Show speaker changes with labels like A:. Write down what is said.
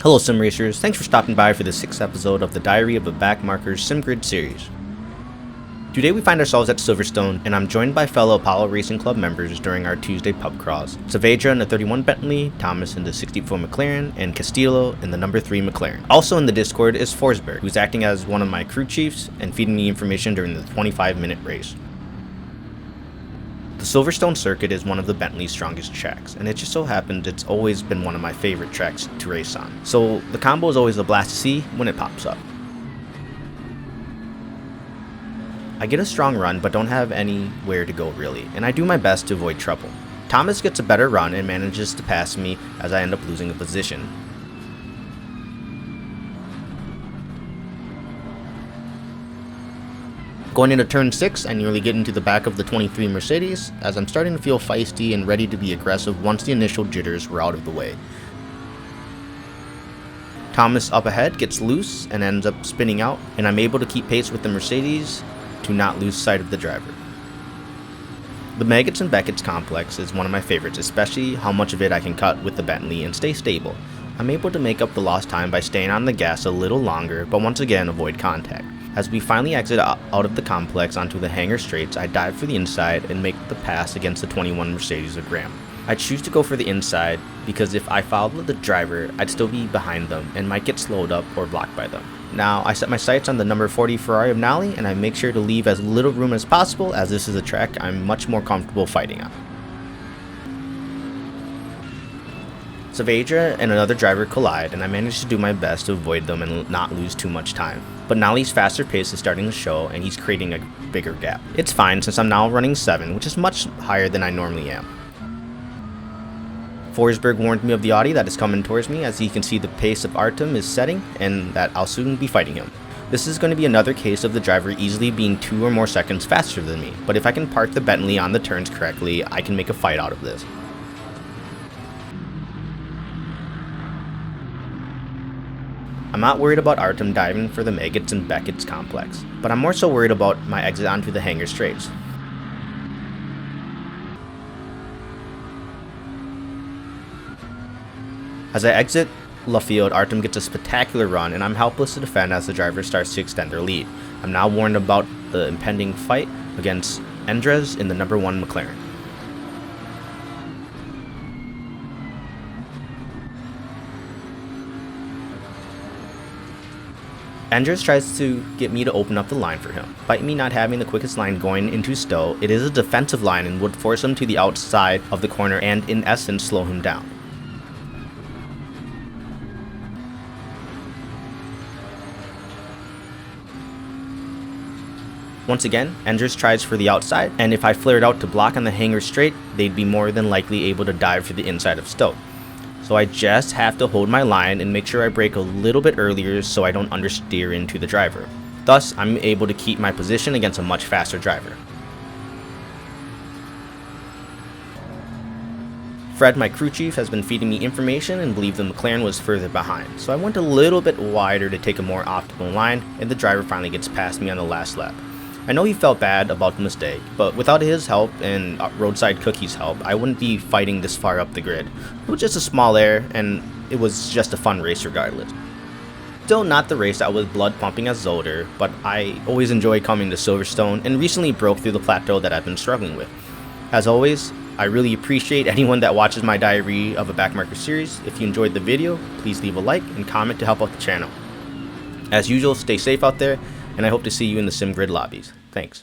A: Hello Sim Racers, thanks for stopping by for the 6th episode of the Diary of a Backmarker's SimGrid series. Today we find ourselves at Silverstone, and I'm joined by fellow Apollo Racing Club members during our Tuesday pub crawls. Saavedra in the 31 Bentley, Thomas in the 64 McLaren, and Castillo in the number 3 McLaren. Also in the Discord is Forsberg, who's acting as one of my crew chiefs and feeding me information during the 25-minute race. The Silverstone circuit is one of the Bentley's strongest tracks, and it just so happens it's always been one of my favorite tracks to race on. So the combo is always a blast to see when it pops up. I get a strong run but don't have anywhere to go really, and I do my best to avoid trouble. Thomas gets a better run and manages to pass me as I end up losing a position. Going into turn 6, I nearly get into the back of the 23 Mercedes, as I'm starting to feel feisty and ready to be aggressive once the initial jitters were out of the way. Thomas up ahead gets loose and ends up spinning out, and I'm able to keep pace with the Mercedes to not lose sight of the driver. The Maggots and Beckett's complex is one of my favorites, especially how much of it I can cut with the Bentley and stay stable. I'm able to make up the lost time by staying on the gas a little longer, but once again avoid contact. As we finally exit out of the complex onto the hangar straights, I dive for the inside and make the pass against the 21 Mercedes of Graham. I choose to go for the inside because if I followed the driver, I'd still be behind them and might get slowed up or blocked by them. Now, I set my sights on the number 40 Ferrari of Nali, and I make sure to leave as little room as possible, as this is a track I'm much more comfortable fighting on. Saavedra and another driver collide, and I manage to do my best to avoid them and not lose too much time. But Nali's faster pace is starting to show, and he's creating a bigger gap. It's fine since I'm now running 7, which is much higher than I normally am. Forsberg warned me of the Audi that is coming towards me, as he can see the pace of Artem is setting and that I'll soon be fighting him. This is going to be another case of the driver easily being 2 or more seconds faster than me, but if I can park the Bentley on the turns correctly, I can make a fight out of this. I'm not worried about Artem diving for the Maggots and Beckett's complex, but I'm more so worried about my exit onto the hangar straights. As I exit Luffield, Artem gets a spectacular run, and I'm helpless to defend as the driver starts to extend their lead. I'm now warned about the impending fight against Endres in the number 1 McLaren. Endres tries to get me to open up the line for him. Despite me not having the quickest line going into Stowe, it is a defensive line and would force him to the outside of the corner and in essence slow him down. Once again, Endres tries for the outside, and if I flared out to block on the hangar straight, they'd be more than likely able to dive for the inside of Stowe. So I just have to hold my line and make sure I brake a little bit earlier so I don't understeer into the driver. Thus, I'm able to keep my position against a much faster driver. Fred, my crew chief, has been feeding me information and believed the McLaren was further behind, so I went a little bit wider to take a more optimal line, and the driver finally gets past me on the last lap. I know he felt bad about the mistake, but without his help and Roadside Cookie's help, I wouldn't be fighting this far up the grid. It was just a small error, and it was just a fun race regardless. Still not the race that was blood pumping as Zolder, but I always enjoy coming to Silverstone and recently broke through the plateau that I've been struggling with. As always, I really appreciate anyone that watches my Diary of a Backmarker series. If you enjoyed the video, please leave a like and comment to help out the channel. As usual, stay safe out there, and I hope to see you in the SimGrid lobbies. Thanks.